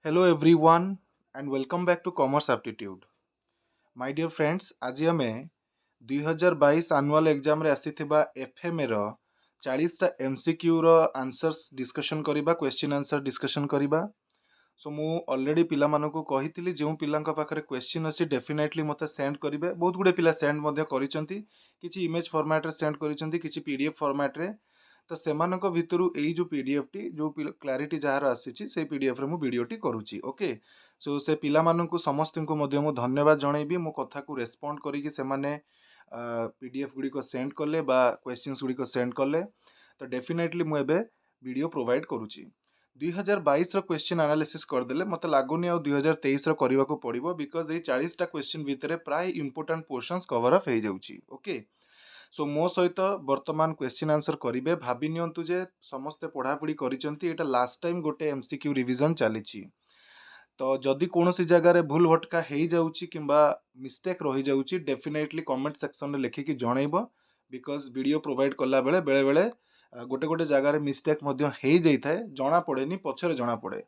Hello everyone and welcome back to Commerce Aptitude. My dear friends, आज आमे 2022 annual exam रे आसीथिबा FMA रो 40 टा MCQ रो answers discussion करिबा question answer discussion करिबा. सो मु ऑलरेडी पिला मानको कहितली जो पिलांका पाखरे क्वेश्चन अछि डेफिनेटली मते सेंड करिवे. बहुत गुडे पिला सेंड मध्ये करिसंती. किछि इमेज फॉर्मेट रे सेंड करिसंती, किछि पीडीएफ फॉर्मेट रे. तो सेमानक भितरु एई जो पीडीएफ टी जो क्लारिटी जार आसीची से पीडीएफ रे मु वीडियो टी करूची. ओके, सो से पिला माननकु समस्तनको मध्ये मु धन्यवाद जणैबी. मो कथा को रेस्पोंड करी कि से माने पीडीएफ गुडी को सेंड करले बा क्वेश्चंस गुडी को सेंड करले. तो डेफिनेटली मु एबे वीडियो प्रोवाइड करूची. 2022 रो क्वेश्चन एनालिसिस करदेले मते लागुनी आ 2023 रो करबा को पड़िबो बिकॉज़ ए 40 टा क्वेश्चन भितरे प्राय इंपोर्टेंट पोर्शंस कवर अप हे जाउची. ओके, सो मो सहित वर्तमान क्वेश्चन आंसर करिवे. भाबी नियंतु जे समस्ते पढ़ापढ़ी करिसंती. एटा लास्ट टाइम गोटे एमसीक्यू रिवीजन चलीची. तो जदि कोनोसी जगह रे भूल भटका हेई जाउची किंबा मिस्टेक रही जाउची डेफिनेटली कमेंट सेक्शन रे लिखिकी जणैबो. बिकॉज़ वीडियो प्रोवाइड करला बेले बेले बेले गोटे गोटे जगह रे मिस्टेक मध्य हेई जाई थाए, जणा पड़ेनी, पछरे जणा पड़े.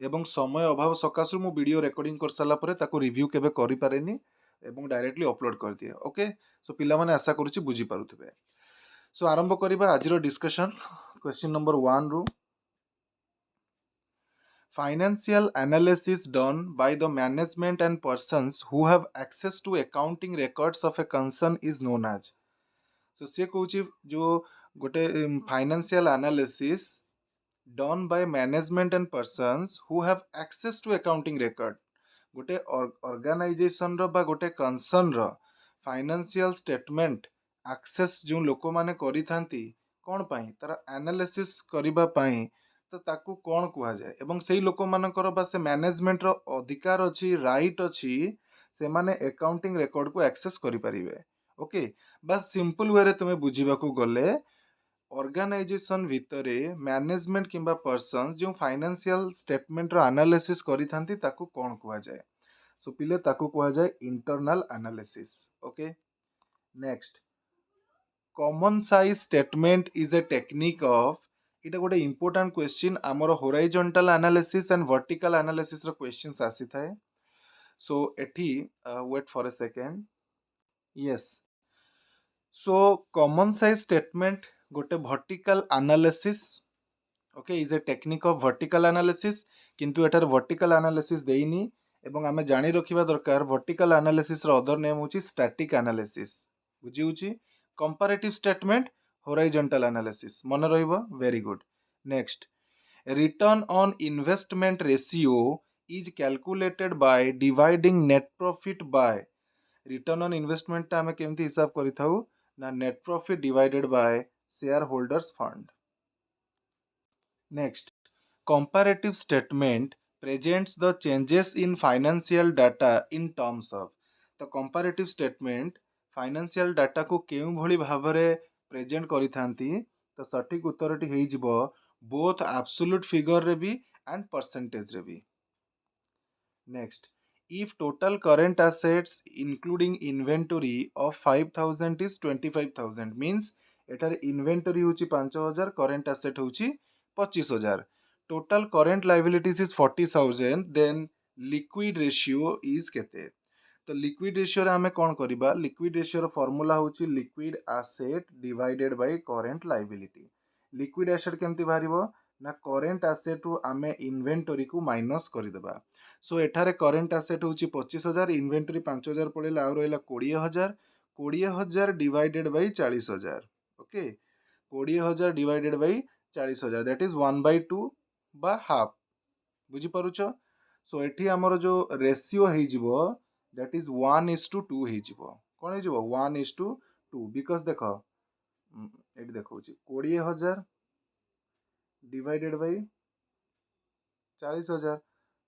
एवं समय अभाव सकाशु मु वीडियो रिकॉर्डिंग कर साला परे ताको रिव्यू केबे करि पारेनी एवं डायरेक्टली अपलोड कर दिए. ओके, सो पिला माने आशा करूची बुझी पारुथिबे. सो आरंभ करिबा आजिरो डिस्कशन क्वेश्चन नंबर 1 रु. Financial analysis done by the management and persons who have access to accounting records of a concern is known as. So से कहूची जो गोटे financial analysis done by management and persons who have access to accounting record. गोटे organisation रो बा गोटे concern रो financial statement access जो लोक माने करि थांती कोन पई तार एनालिसिस करिबा पई तो ताकू कोन कुहा जाय एवं सेही लोक मानकर बा से मैनेजमेंट रो अधिकार अछि, राइट अछि, से माने अकाउंटिंग रिकॉर्ड को एक्सेस करि परिबे. ओके, बस सिंपल वे रे तुमे बुझीबा को गले ऑर्गेनाइजेशन भितरे मैनेजमेंट किंबा पर्सन जो फाइनेंशियल स्टेटमेंट रो एनालिसिस करि थांती ताकू कोन कुहा जाय. सो पिले ताकू कुहा जाय internal analysis. Okay, next common size statement is a technique of. इटा गोटे इंपोर्टेंट क्वेश्चन आमर horizontal analysis and vertical analysis रो क्वेश्चंस आसी थाए. सो एठी wait for a second. Yes, so common size statement गोटे vertical analysis. Okay, is a technique of vertical analysis. किंतु एटार वर्टिकल एनालिसिस देइनी एवं आमे जानि रखिबा दरकार वर्टिकल एनालिसिस रो अदर नेम होची स्टैटिक एनालिसिस. बुझी होची कंपैरेटिव स्टेटमेंट, होराइजोंटल एनालिसिस. मन रहिबो, very good. Next, return on investment ratio is calculated by dividing net profit by. Return on investment ता आमे केमती हिसाब करिथाउ ना net profit divided by share holders fund. Next, comparative statement presents the changes in financial data in terms of. तो comparative statement financial data को केउ भली भाबरे present करि थांती. तो सठिक उत्तरटी हेइ जिवो बोथ एब्सोल्यूट फिगर रे भी एंड परसेंटेज रे भी. Next, if total current assets including inventory of 5000 is 25000 means एटारे इन्वेंटरी होची 5000, करंट एसेट होची 25000. Total current liabilities is 40000, then liquid ratio is केते. तो लिक्विड रेशियो रे हमें कोन करिबा, लिक्विड रेशियो रो फार्मूला होची liquid asset divided by current liability. Liquid asset केमती बाहरिबो ना करंट एसेट रु आमे इन्वेंटरी को माइनस करि देबा. सो एठारे करंट एसेट होची 25000, इन्वेंटरी 5000 पळेला आ रहला 20000. 20000 divided by 40000. Okay, 20000 divided by 40000 that is 1/2 बा हाफ. बुझी पारुछ. सो एठी हमर जो रेशियो हेइ जिवो दैट इज 1:2 हेइ जिवो. कोन हेइ जिवो 1:2 बिकॉज़ देखो एठी देखौची 20000 डिवाइडेड बाय 40000.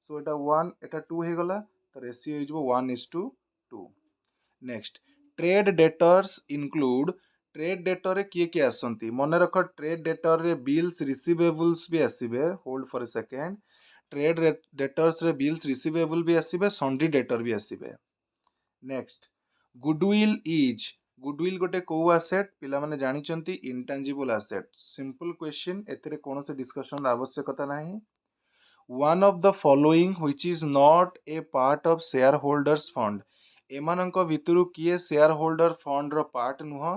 सो एटा 1 एटा 2 हे गला. तो रेशियो हेइ जिवो 1:2. Next, trade debtors include. Trade debtor रे किए किए आसंती मन रख. ट्रेड डेटर रे बिल्स रिसीवेबल्स भी आसीबे. Hold for a second. Trade debtors रे बिल्स रिसीवेबल भी आसीबे, सन्ड्री डेटर भी आसीबे. Next, goodwill is. गुडविल गोटे को एसेट पिला माने जानि चंती इंटेंजिबल एसेट. सिंपल क्वेश्चन, एतरे कोनो से डिस्कशन आवश्यकता नाही. one of the following which is not a part of shareholders fund एमानଙ୍କ ଭିତରୁ କିଏ ସେୟାର ହୋଲ୍ଡର ଫଣ୍ଡର ପାର୍ଟ ନୁହଁ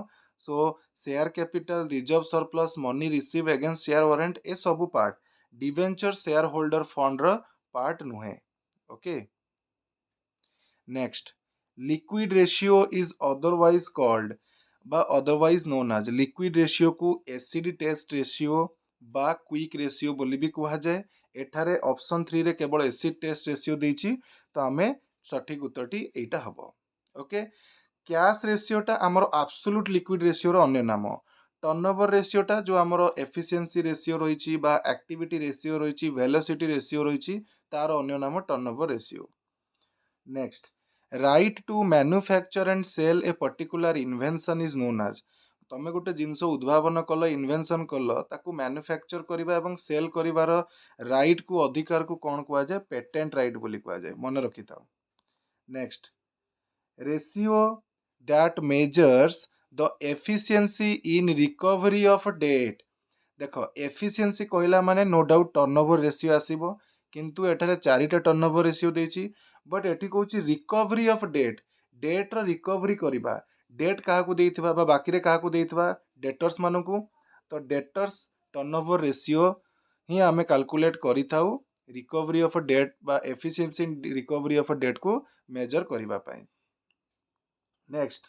so share capital reserve surplus money receive against share warrant ए सब part debenture shareholder fund रो part नुहे okay next liquid ratio is otherwise called बा otherwise known as liquid ratio को acid test ratio बा quick ratio बोली भी कहा जाए एठारे ऑप्शन 3 रे केवल एसिड टेस्ट रेशियो देछि तो आमे सठिक उत्तरटी एटा हबो ओके कैश रेशियोटा आमर आब्सोल्यूट लिक्विड रेशियोर अन्य नाम टर्नओवर रेशियोटा जो आमर एफिशिएंसी रेशियो रही बा एक्टिविटी रेशियो रही वेलोसिटी रेशियो रही तार अन्य नाम turnover ratio next right to manufacture and sell a particular invention is known as तमे गोटे जिनस उद्भावन कल इन्वेंशन कल ताकू मैन्युफैक्चर करबा एवं सेल करिवार राइट को अधिकार को कौन कहा जाए पेटेंट राइट बोली कहा जाए मन रखि थाओ next ratio that measures the efficiency in recovery of debt देख एफिशिएंसी कहला माने नो डाउट टर्नओवर रेशियो आसीबो किंतु एठारे चारिटा टर्नओवर रेशियो देछि बट एठी कहूछि रिकवरी ऑफ डेट डेट रो रिकवरी करिबा डेट काहा को देइथिबा बा बाकी रे काहा को देइथिबा डेटर्स मानकू तो डेटर्स टर्नओवर रेशियो ही आमे कैलकुलेट करिथाउ रिकवरी ऑफ डेट बा efficiency in recovery of debt को मेजर करिबा पई next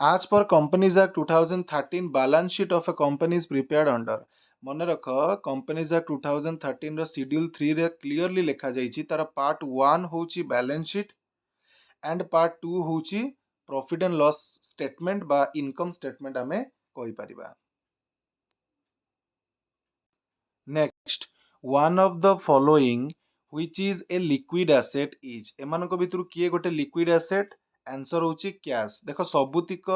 as per Companies Act 2013 balance sheet of a company is prepared under मन रख Companies Act 2013 रो शेड्यूल 3 रे क्लियरली लिखा जाइछि तार पार्ट 1 होछि बैलेंस शीट एंड पार्ट 2 होछि प्रॉफिट एंड लॉस स्टेटमेंट बा इनकम स्टेटमेंट आमे कहि परिबा next one of the following which is a liquid asset is एमानको भितरु किए गोटे लिक्विड एसेट आंसर होची कैश देख सबुतिक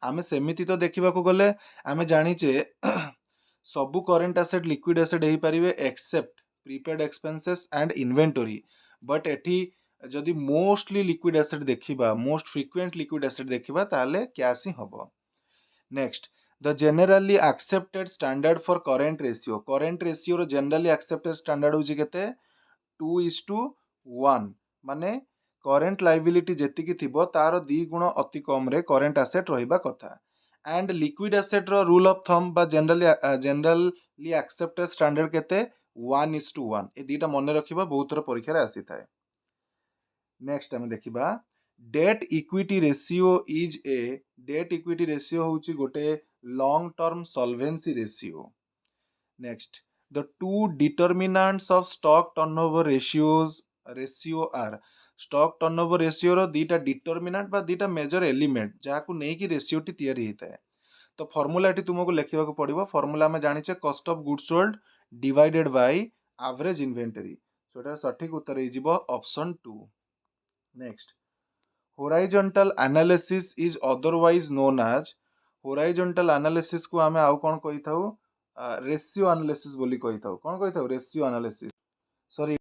आमे सेमिति तो देखिबा को गले आमे जानिचे सबु करेंट एसेट लिक्विड एसेट हेई परिबे except prepaid expenses and inventory but एठी जदि मोस्टली लिक्विड एसेट देखिबा मोस्ट फ्रीक्वेंट लिक्विड एसेट देखिबा ताले कैश ही हबो next the generally accepted standard for current ratio रो जेनराली एक्सेप्टेड स्टैंडर्ड होची केते 2:1 माने करेंट लायबिलिटी जेतिकी थिबो तार 2 गुण अति कम रे करेंट एसेट रहिबा कथा एंड लिक्विड एसेट रो रूल ऑफ थंब बा जनरली एक्सेप्टेड स्टैंडर्ड केते 1:1 ए दीटा मन रखिबा बहुत थोर परीक्षा रे आसी थाए नेक्स्ट हम देखिबा debt equity ratio is a debt equity ratio होची गोटे long term solvency ratio next the two determinants of stock turnover ratio are stock turnover ratio रो दीटा डिटरमिनेंट बा दीटा मेजर एलिमेंट जाकू नै कि रेशियो टी तयारी हेता तो फार्मूला टी तुमको लिखिबा को पड़िबो फार्मूला में जानिचे cost of goods sold divided by average inventory so एटा सठिक उत्तर हे जिवो option 2 next horizontal analysis is otherwise known as horizontal analysis को आमे आउ कोन कहि थाउ रेशियो एनालिसिस बोली कहि थाउ कोन कहि थाउ रेशियो एनालिसिस सॉरी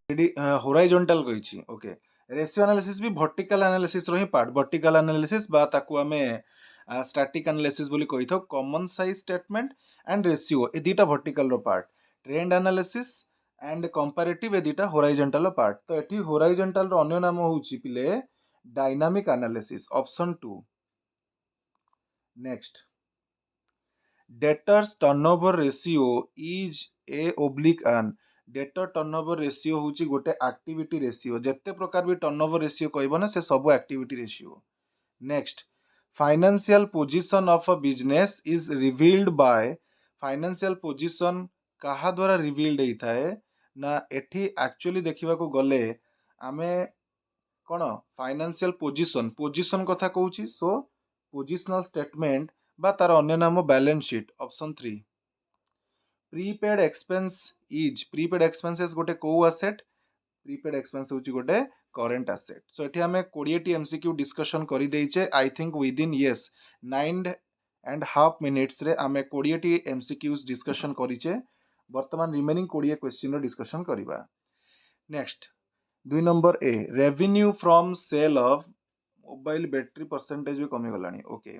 होराइजोंटल कहिछि ओके रेशियो एनालिसिस भी वर्टिकल एनालिसिस रो ही पार्ट वर्टिकल एनालिसिस बा ताकू आमे स्टैटिक एनालिसिस बोली कहि थाउ common size statement and ratio ए दीटा वर्टिकल रो part trend analysis and comparative ए दीटा होराइजोंटल रो पार्ट तो एठी होराइजोंटल रो अन्य नाम होउची पिले dynamic analysis option 2 next debtors turnover ratio is a oblique an debtor turnover ratio होची गोटे एक्टिविटी रेशियो जेते प्रकार भी टर्नओवर रेशियो कहबो ना से सब activity ratio next financial position of a business is revealed by financial position कहा द्वारा रिवील्ड होता है ना एठी एक्चुअली देखिबा को गले आमे कोन फाइनेंशियल पोजीशन कथा कहूची सो पोजिशनल स्टेटमेंट बा तार अन्य नाम balance sheet option 3 prepaid expenses गोटे को एसेट प्रीपेड एक्सपेंस होची गोटे करेंट एसेट सो एठी हमें 20 टी एमसीक्यू डिस्कशन करि देइचे I think within yes 9.5 minutes रे हमें 20 टी एमसीक्यूज डिस्कशन करिचे वर्तमान रिमेनिंग 20 क्वेश्चन रो डिस्कशन करिबा नेक्स्ट 2 नंबर ए revenue from sale of mobile battery percentage भी कमी गलानी okay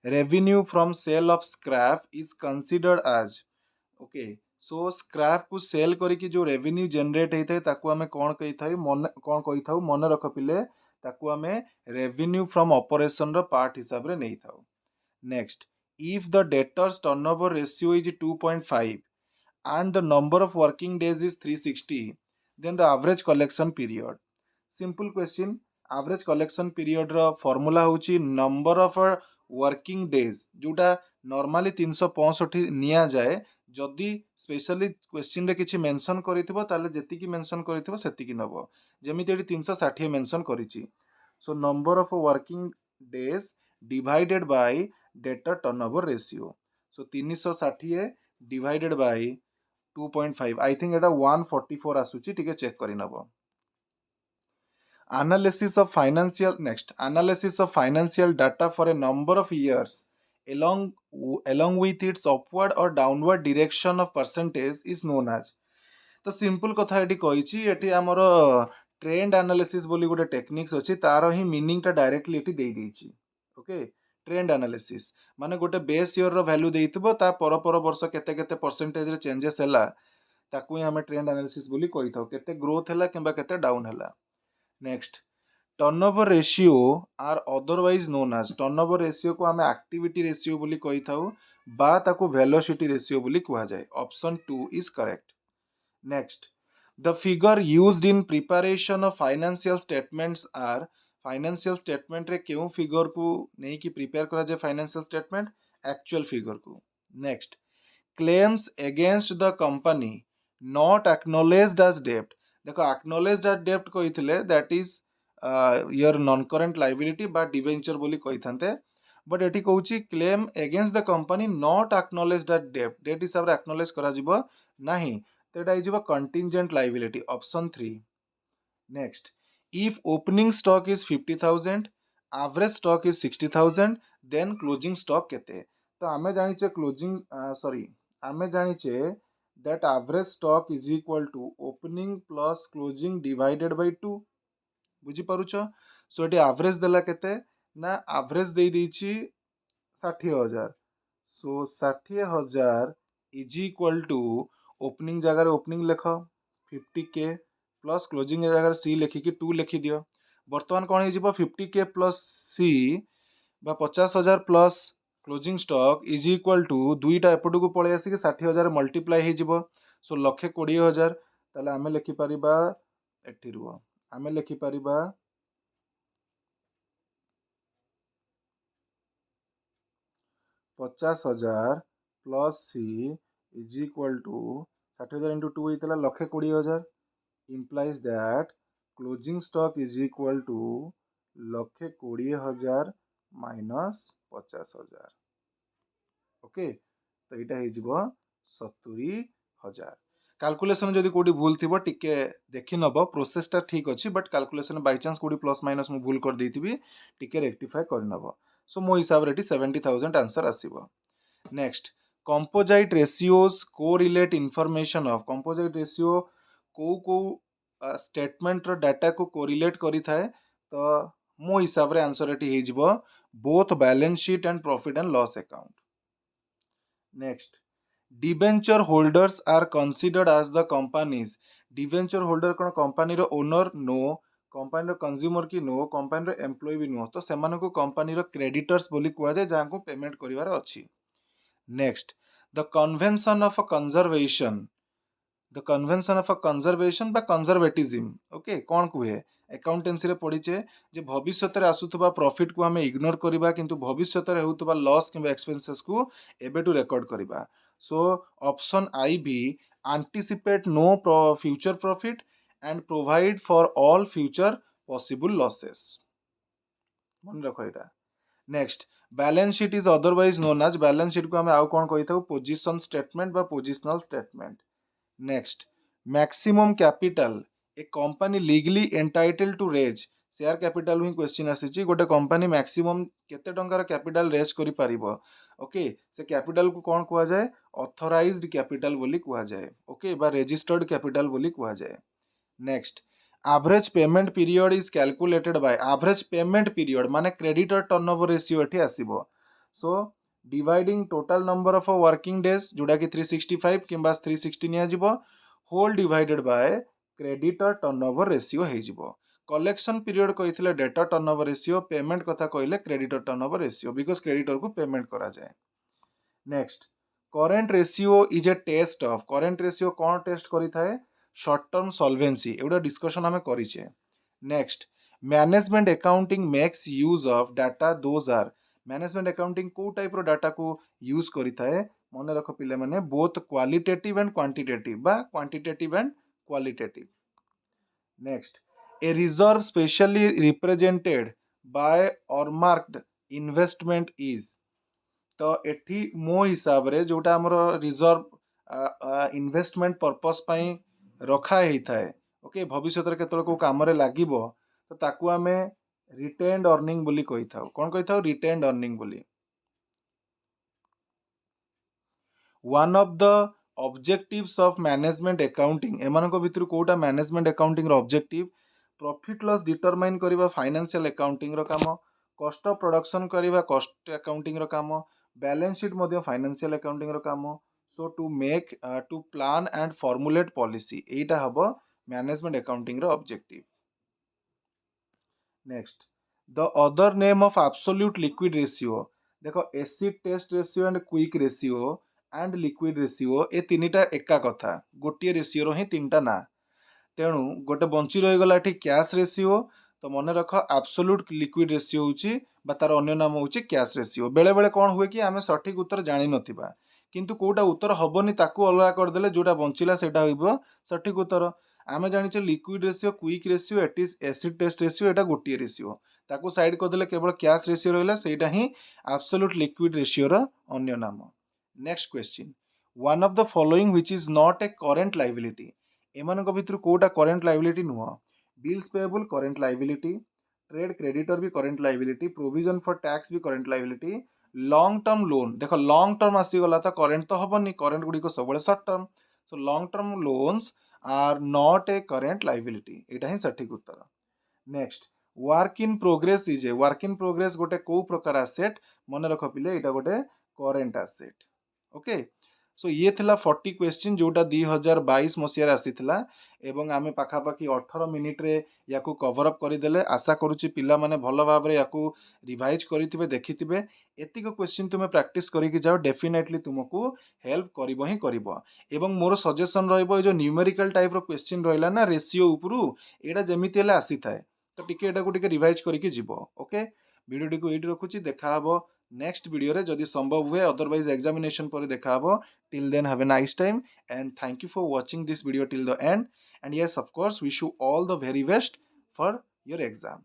revenue from sale of scrap is considered as okay so scrap को सेल करके जो रेवेन्यू जनरेट होता है ताकू आमे कौन कही थाई मन रख पिले ताकू आमे रेवेन्यू फ्रॉम ऑपरेशन रो पार्ट हिसाब रे नहीं थाउ. Next, if the debtors turnover ratio is 2.5 and the number of working days is 360, then the average collection period. Simple question. Average collection period ର formula होची number of working days जोटा normally 365 निया जाए जदि specially question रे किछि mention करिथिबो ताले जेतिकी मेंशन करिथिबो सेतिकी नबो जेमिति एटी 360 मेंशन करिछि. So number of working days divided by debtor turnover ratio. So 360 divided by 2.5 I think एटा 144 आसुची टिके चेक करि नबो. Analysis of financial next analysis of financial data for a number of years along with its upward or downward direction of percentage is known as. तो simple कथा eighty कहिछि eighty हमर trend analysis बोली गोटे techniques अछि तार ही meaning टा directly eighty देई दैछि. Okay trend analysis माने गोटे बेस ईयर रो वैल्यू देइतबो ता पर पर वर्ष केते केते परसेंटेज रे चेंजेस हैला ताकू ही हमें ट्रेंड एनालिसिस बोली कहिथाउ केते ग्रोथ हैला किबा केते डाउन हैला. Next turnover ratio are otherwise known as turnover ratio को हमें एक्टिविटी रेशियो बोली कहिथाउ बा ताकू वेलोसिटी रेशियो बोली कुहा जाय. Option 2 is correct. Next the figure used in preparation of financial statements are financial statement रे केउ फिगर को नहीं कि प्रिपेयर करा जाय फाइनेंशियल स्टेटमेंट एक्चुअल फिगर को. Next claims against the company not acknowledged as डेब्ट. देखो एक्नॉलेज्ड एज डेब्ट कहिथिले that is your non current liability बा डिवेंचर बोली कहिथांते बट एटी कहूची claim against the company not acknowledged as डेब्ट डेट हिसाब रे एक्नॉलेज करा जिवो नाही तेटा इजिवो contingent liability. Option 3. Next if opening stock is 50,000 average stock is 60,000 then closing stock केते. तो आमे जानिचे क्लोजिंग आमे जानिचे that average stock is equal to opening plus closing divided by 2. बुझी पारुछ. सो एटी एवरेज देला केते ना एवरेज दे देछि 60,000. So 60,000 is equal to opening जगह ओपनिंग लेख 50k प्लस क्लोजिंग जगह सी लेखिकी 2 लिखि दियो. वर्तमान कौन हो 50k प्लस सी बा 50,000 plus closing stock is equal to दुईटा एपटू को पळे आसी 60,000 मल्टीप्लाई हे जिवो. सो 1,20,000 ताले आमे लिखि परिबा एठी रुओ आमे लिखि परिबा 50,000 plus C is equal to 60,000 into 2 होइतला 1,20,000 implies that closing stock is equal to 1,20,000 minus 50,000. Okay तो यहाँ हो 70,000. कैलकुलेशन जदि कोडी भूल थिबो टिके देखि नबो प्रोसेस टा ठीक अछि बट कैलकुलेशन बाय चांस कोडी प्लस माइनस मु भूल कर देथिबी टिके रेक्टिफाई कर नबो. सो मो हिसाब रे 70,000 आंसर आसीबो. Next composite ratios correlate information of composite ratio को स्टेटमेंट रो डाटा को कोरिलेट करि थाए. तो मो हिसाब रे आंसर एटी हे जिवो both balance sheet and profit and loss account. Next debenture holders are considered as the companies. Debenture holder कोन कंपनी रो ओनर नो कंपनी रो कंज्यूमर की नो कंपनी रो एम्प्लॉय भी नो तो सेमान को कंपनी रो क्रेडिटर्स बोली कुआ जाय जहां को पेमेंट करिवार अछि. Next the convention of a conservation बा कंजर्वेटिज्म. ओके कौन कुहे अकाउंटेंसी रे पढिचे जे भविष्य रे आसुतबा प्रॉफिट को हमें इग्नोर करिबा किंतु भविष्य रे होतबा लॉस किबा एक्सपेंसेस को एबेटू रिकॉर्ड करिबा. So option I B anticipate no future profit and provide for all future possible losses. मन रखो एटा. Next balance sheet is otherwise known as balance sheet को हमें आउ कोन कहिथाउ पोजीशन स्टेटमेंट बा positional statement. Next maximum capital a company legally entitle to raise share capital ही क्वेश्चन आसी गोटे कंपनी मैक्सिमम केते टंकार कैपिटल रेज करि परिबो. ओके से कैपिटल को कौन कुआ जाए ऑथराइज्ड कैपिटल बोली कुआ जाए. ओके बा रजिस्टर्ड कैपिटल बोली कुआ जाए. Next average payment period is calculated by average payment period माने क्रेडिटर टर्नओवर रेशियो एठी आसीबो. So dividing total number of working days जोटा कि 365 किंबा 360 नियाजिबो whole divided by creditor turnover ratio हेजिबो कलेक्शन पीरियड कहिथिले डेटर टर्नओवर रेशियो पेमेंट कथा कहले creditor turnover ratio because creditor को पेमेंट करा जाए next current ratio is a test of current ratio कौन टेस्ट करी थाए शॉर्ट टर्म सॉल्वेंसी एगुडा डिस्कशन हमें करिचे next management accounting makes use of data those are management accounting को टाइप रो डाटा को यूज करी थाए मन रख पिले माने बोथ क्वालिटेटिव एंड क्वांटिटेटिव बा quantitative and qualitative next a reserve specially represented by earmarked investment is तो एठी मो हिसाब रे जोटा हमर रिजर्व इन्वेस्टमेंट पर्पस पई रखा हेई थाए ओके भविष्य केतल को काम रे लागिबो तो ताकू आमे रिटेन्ड अर्निंग बोली कहि थाउ कोन कहि थाउ रिटेन्ड अर्निंग बोली one of the objectives of management accounting एमानक भितर कोटा मैनेजमेंट अकाउंटिंग रो ऑब्जेक्टिव प्रॉफिट लॉस डिटरमाइन करिबा फाइनेंशियल अकाउंटिंग रो काम कॉस्ट ऑफ प्रोडक्शन करिबा कॉस्ट अकाउंटिंग रो काम बैलेंस शीट मध्य फाइनेंशियल अकाउंटिंग रो काम so to make to plan and formulate policy एटा हबो मैनेजमेंट अकाउंटिंग रो objective next the other name of absolute liquid ratio देखो acid test ratio and quick ratio and liquid ratio ए तीनटा एका कथा गोटे रेशियो ही तीनटा ना तेणु गोटे बंची रहीगला एठी कैश रेशियो तो मन रख एब्सोल्यूट लिक्विड रेशियो होची बा तार अन्य नाम होची कैश रेशियो बेले बेले कौन हुए कि आमे सठिक उत्तर जानि नथिबा किंतु कोटा उत्तर हबनी ताकू अलगा कर देले जोटा बंचिला सेटा होइबो सठिक उत्तर आमे जानिचे liquid ratio quick ratio acid test ratio एटा गोटे रेशियो ताकू साइड कर देले केवल कैश रेशियो रहला सेटा ही एब्सोल्यूट लिक्विड रेशियो रो अन्य नाम next question one of the following which is not a current liability एमानक भितर कोटा करेंट लायबिलिटी नुह bills payable current liability trade creditor भी current liability provision for tax भी current liability long term loan देख लॉन्ग टर्म आसीगला तो current तो हबनी करेंट गुडी को सब short term so long term loans are not a current liability एटा ही सठिक उत्तर next work in progress is a work in progress गोटे को प्रकार एसेट मन रख पिले एटा गोटे करेंट एसेट ओके सो ये थिला 40 क्वेश्चन जोटा 2022 मसीह आसीथिला एवं आमे पाखापाखी 18 मिनिट रे याकू कवर अप करदेले आशा करूची पिला माने भल भाव रे याकू रिवाइज करिथिबे देखिथिबे एतिक क्वेश्चन तुमे प्रैक्टिस करिकि जाओ डेफिनेटली तुमको हेल्प करिवो ही करिवो एवं मोर सजेशन रहइबो जो न्यूमेरिकल टाइप रो क्वेश्चन रहला ना रेशियो उपरु एडा जेमिति हेले आसी थाए तो टिके एटा को टिके रिवाइज करिकि जिवो ओके वीडियो टिको एठी रखुची देखा हबो नेक्स्ट वीडियो रे जदि संभव हुए अदरवाइज एग्जामिनेशन पर देखा हबो till then have a nice time and thank you for watching this video till the end and yes of course wish you all the very best for your exam.